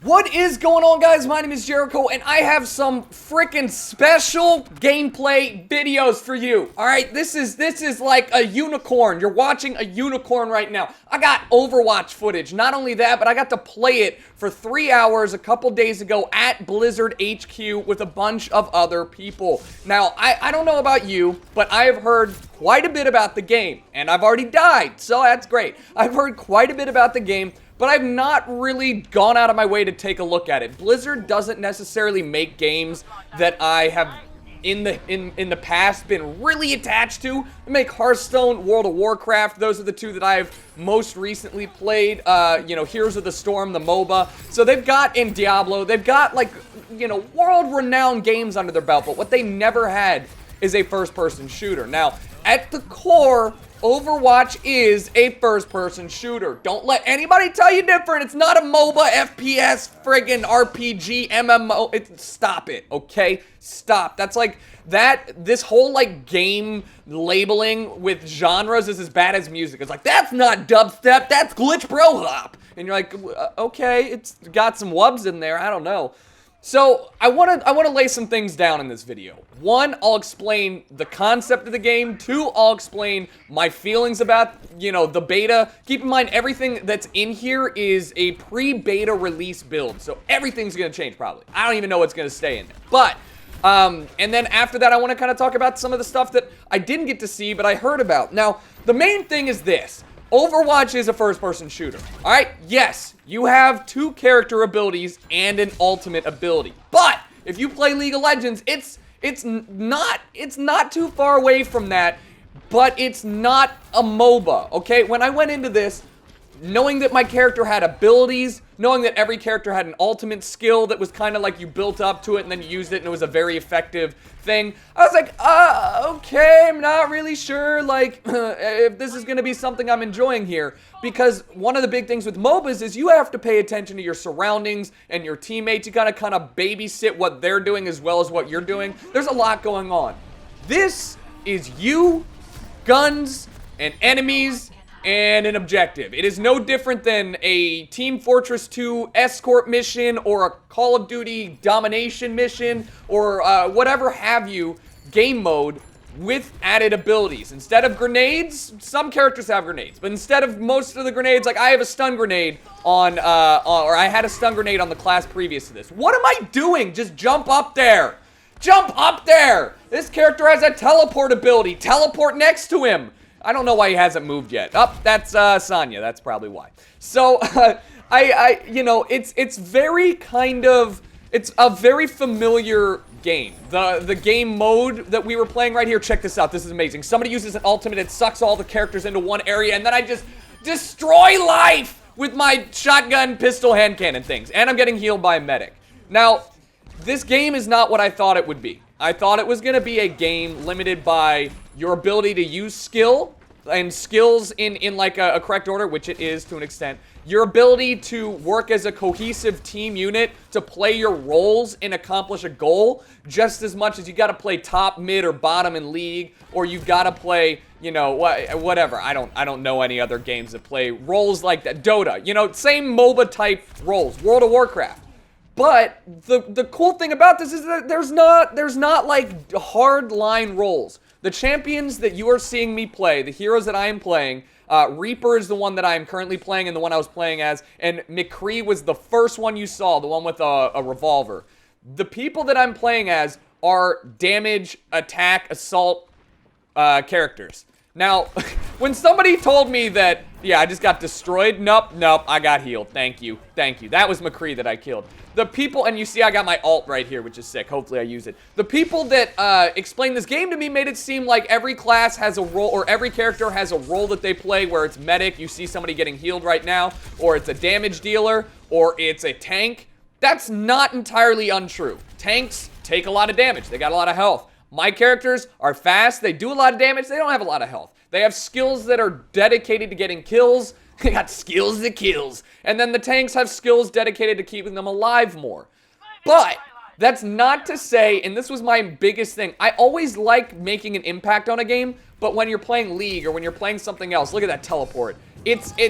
What is going on, guys? My name is Jericho, and I have some freaking special gameplay videos for you. All right, this is like a unicorn. You're watching a unicorn right now. I got Overwatch footage. Not only that, but I got to play it for 3 hours a couple days ago at Blizzard HQ with a bunch of other people. Now, I don't know about you, but I have heard quite a bit about the game, and I've already died, so that's great. I've heard quite a bit about the game, but I've not really gone out of my way to take a look at it. Blizzard doesn't necessarily make games that I have in the past been really attached to. They make Hearthstone, World of Warcraft. Those are the two that I've most recently played. You know, Heroes of the Storm, the MOBA. So they've got, in Diablo, they've got, like, you know, world-renowned games under their belt, but what they never had is a first-person shooter. Now, at the core, Overwatch is a first-person shooter. Don't let anybody tell you different. It's not a MOBA, FPS, friggin' RPG, MMO. Stop it, okay? Stop. That's like, this whole, like, game labeling with genres is as bad as music. It's like, that's not dubstep, that's glitch bro hop. And you're like, okay, it's got some wubs in there, I don't know. So, I wanna lay some things down in this video. One, I'll explain the concept of the game. Two, I'll explain my feelings about, you know, the beta. Keep in mind, everything that's in here is a pre-beta release build, so everything's gonna change probably. I don't even know what's gonna stay in there. But, and then after that, I wanna kinda talk about some of the stuff that I didn't get to see, but I heard about. Now, the main thing is this. Overwatch is a first-person shooter, all right? Yes, you have two character abilities and an ultimate ability. But if you play League of Legends, it's not too far away from that, but it's not a MOBA, okay? When I went into this, knowing that my character had abilities, knowing that every character had an ultimate skill that was kind of like you built up to it and then you used it and it was a very effective thing, I was like, okay, I'm not really sure, like, if this is going to be something I'm enjoying here. Because one of the big things with MOBAs is you have to pay attention to your surroundings and your teammates. You gotta kind of babysit what they're doing as well as what you're doing. There's a lot going on. This is you, guns, and enemies, and an objective. It is no different than a Team Fortress 2 escort mission or a Call of Duty domination mission or whatever have you game mode with added abilities. Instead of grenades, some characters have grenades, but instead of most of the grenades, like I have a stun grenade on or I had a stun grenade on the class previous to this. What am I doing? Just jump up there. Jump up there. This character has a teleport ability. Teleport next to him. I don't know why he hasn't moved yet. Oh, that's Sonya. That's probably why. So, you know, it's very kind of, it's a very familiar game. The game mode that we were playing right here, check this out. This is amazing. Somebody uses an ultimate, it sucks all the characters into one area, and then I just destroy life with my shotgun, pistol, hand cannon things. And I'm getting healed by a medic. Now, this game is not what I thought it would be. I thought it was going to be a game limited by your ability to use skill and skills in like a correct order, which it is to an extent. Your ability to work as a cohesive team unit to play your roles and accomplish a goal just as much as you got to play top, mid, or bottom in League, or you've got to play, you know, whatever. I don't know any other games that play roles like that. Dota, you know, same MOBA type roles. World of Warcraft. But the cool thing about this is that there's not like hard line roles. The champions that you are seeing me play, the heroes that I am playing, Reaper is the one that I am currently playing and the one I was playing as, and McCree was the first one you saw, the one with a revolver. The people that I'm playing as are damage, attack, assault characters. Now, when somebody told me that, yeah, I just got destroyed, nope, I got healed. Thank you. That was McCree that I killed. The people, and you see I got my ult right here, which is sick. Hopefully I use it. The people that explained this game to me made it seem like every class has a role, or every character has a role that they play, where it's medic, you see somebody getting healed right now, or it's a damage dealer, or it's a tank. That's not entirely untrue. Tanks take a lot of damage. They got a lot of health. My characters are fast. They do a lot of damage. They don't have a lot of health. They have skills that are dedicated to getting kills. They got skills that kills. And then the tanks have skills dedicated to keeping them alive more. But that's not to say, and this was my biggest thing, I always like making an impact on a game, but when you're playing League or when you're playing something else, look at that teleport. It's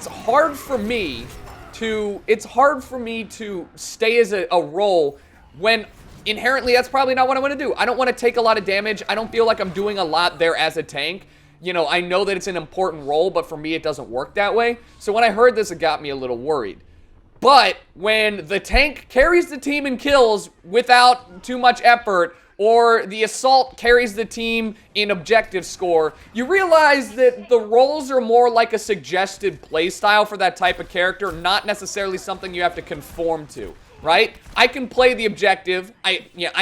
hard for me for me to stay as a role when inherently that's probably not what I want to do. I don't want to take a lot of damage. I don't feel like I'm doing a lot there as a tank. You know, I know that it's an important role, but for me it doesn't work that way. So when I heard this, it got me a little worried. But when the tank carries the team in kills without too much effort, or the assault carries the team in objective score, you realize that the roles are more like a suggested playstyle for that type of character, not necessarily something you have to conform to, right? I can play the objective, I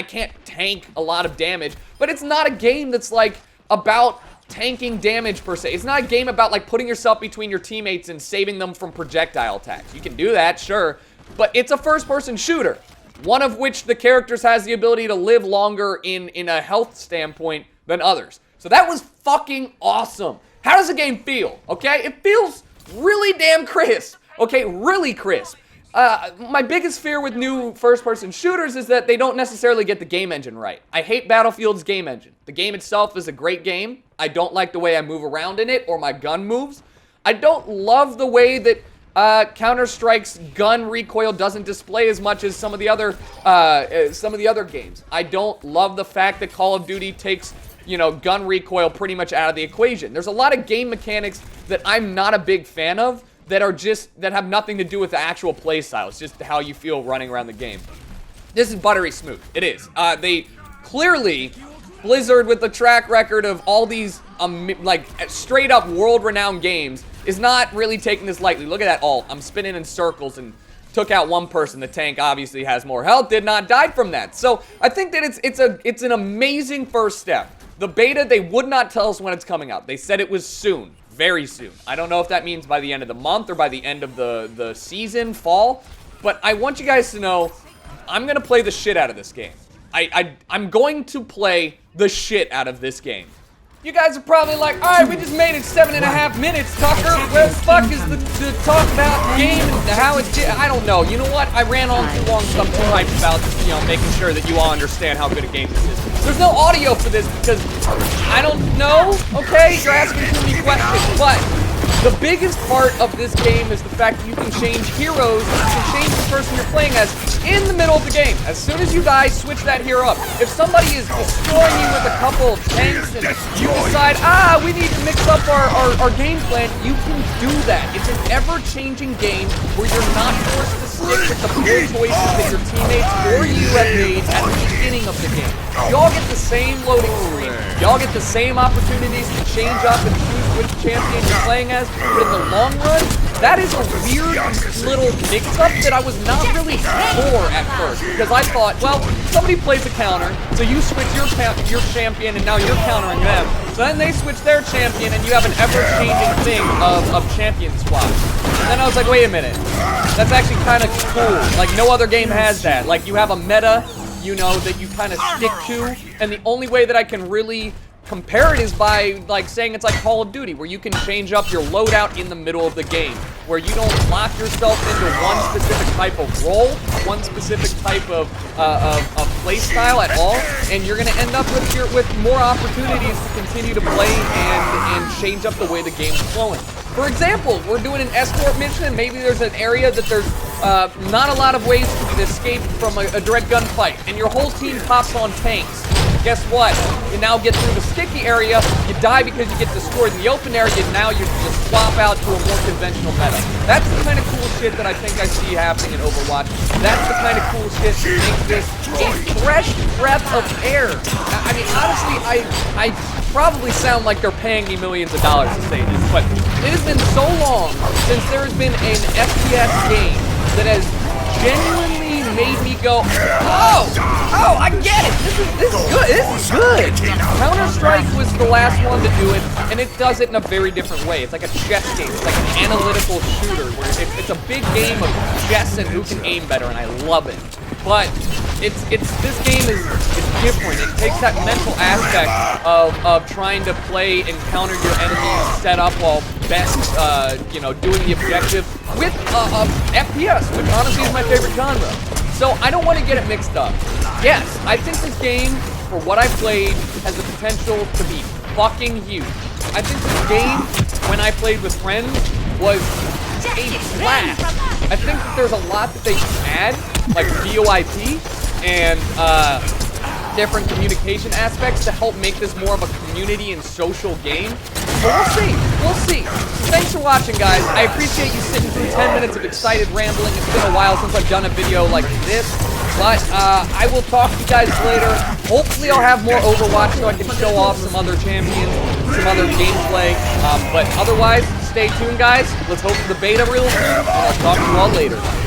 can't tank a lot of damage, but it's not a game that's like about tanking damage per se. It's not a game about like putting yourself between your teammates and saving them from projectile attacks. You can do that, sure, but it's a first-person shooter, one of which the characters has the ability to live longer in a health standpoint than others. So that was fucking awesome. How does the game feel? Okay, it feels really damn crisp. Okay, really crisp. My biggest fear with new first-person shooters is that they don't necessarily get the game engine right. I hate Battlefield's game engine. The game itself is a great game. I don't like the way I move around in it or my gun moves. I don't love the way that Counter-Strike's gun recoil doesn't display as much as some of the other games. I don't love the fact that Call of Duty takes, you know, gun recoil pretty much out of the equation. There's a lot of game mechanics that I'm not a big fan of that have nothing to do with the actual play style. It's just how you feel running around the game. This is buttery smooth. It is. They clearly, Blizzard with the track record of all these like straight up world-renowned games is not really taking this lightly. Look at that ult. I'm spinning in circles and took out one person. The tank obviously has more health, did not die from that. So I think that it's an amazing first step. The beta, they would not tell us when it's coming out. They said it was soon. Very soon. I don't know if that means by the end of the month or by the end of the season, fall, but I want you guys to know I'm going to play the shit out of this game. I'm going to play the shit out of this game. You guys are probably like, alright, we just made it 7.5 minutes, Tucker. Where the fuck is the talk about game and how it's... I don't know. You know what? I ran on too long because I'm too hyped about, you know, making sure that you all understand how good a game this is. There's no audio for this because I don't know, okay? You're asking too many questions, but the biggest part of this game is the fact that you can change heroes, you can change the person you're playing as in the middle of the game. As soon as you die, switch that hero up. If somebody is destroying you with a couple of tanks and you decide, we need to mix up our game plan, you can do that. It's an ever-changing game where you're not forced to stick with the poor choices that your teammates or you have made at the beginning of the game. Y'all get the same loading screen. Y'all get the same opportunities to change up and choose which champion you're playing as, but in the long run, that is a weird little mix-up that I was not really for at first, because I thought, well, somebody plays a counter, so you switch your champion, and now you're countering them. So then they switch their champion, and you have an ever-changing thing of champion swaps. And then I was like, wait a minute, that's actually kind of cool. Like, no other game has that. Like, you have a meta, you know, that you kind of stick to, and the only way that I can really compare it is by, like, saying it's like Call of Duty, where you can change up your loadout in the middle of the game, where you don't lock yourself into one specific type of role, one specific type of play style at all, and you're going to end up with more opportunities to continue to play and change up the way the game's flowing. For example, we're doing an escort mission, and maybe there's an area that there's not a lot of ways to escape from a direct gunfight, and your whole team pops on tanks. Guess what? You now get through the sticky area, you die because you get destroyed in the open area, now you just swap out to a more conventional meta. That's the kind of cool shit that I think I see happening in Overwatch. That's the kind of cool shit that makes this a fresh breath of air. I mean, honestly, I probably sound like they're paying me millions of dollars to say this, but it has been so long since there has been an FPS game that has genuinely made me go, oh, I get it. This is good. This is good. Counter-Strike was the last one to do it, and it does it in a very different way. It's like a chess game. It's like an analytical shooter where it's a big game of chess and who can aim better, and I love it. But this game is different. It takes that mental aspect of trying to play and counter your enemy's setup while best, you know, doing the objective with FPS, which honestly is my favorite genre. So I don't want to get it mixed up. Yes, I think this game, for what I played, has the potential to be fucking huge. I think this game, when I played with friends, was a blast. I think that there's a lot that they can add, like VoIP and different communication aspects to help make this more of a community and social game. But we'll see. We'll see. So thanks for watching, guys. I appreciate you sitting through 10 minutes of excited rambling. It's been a while since I've done a video like this. But I will talk to you guys later. Hopefully I'll have more Overwatch so I can show off some other champions, some other gameplay. But otherwise, stay tuned, guys. Let's hope for the beta real soon, and I'll talk to you all later.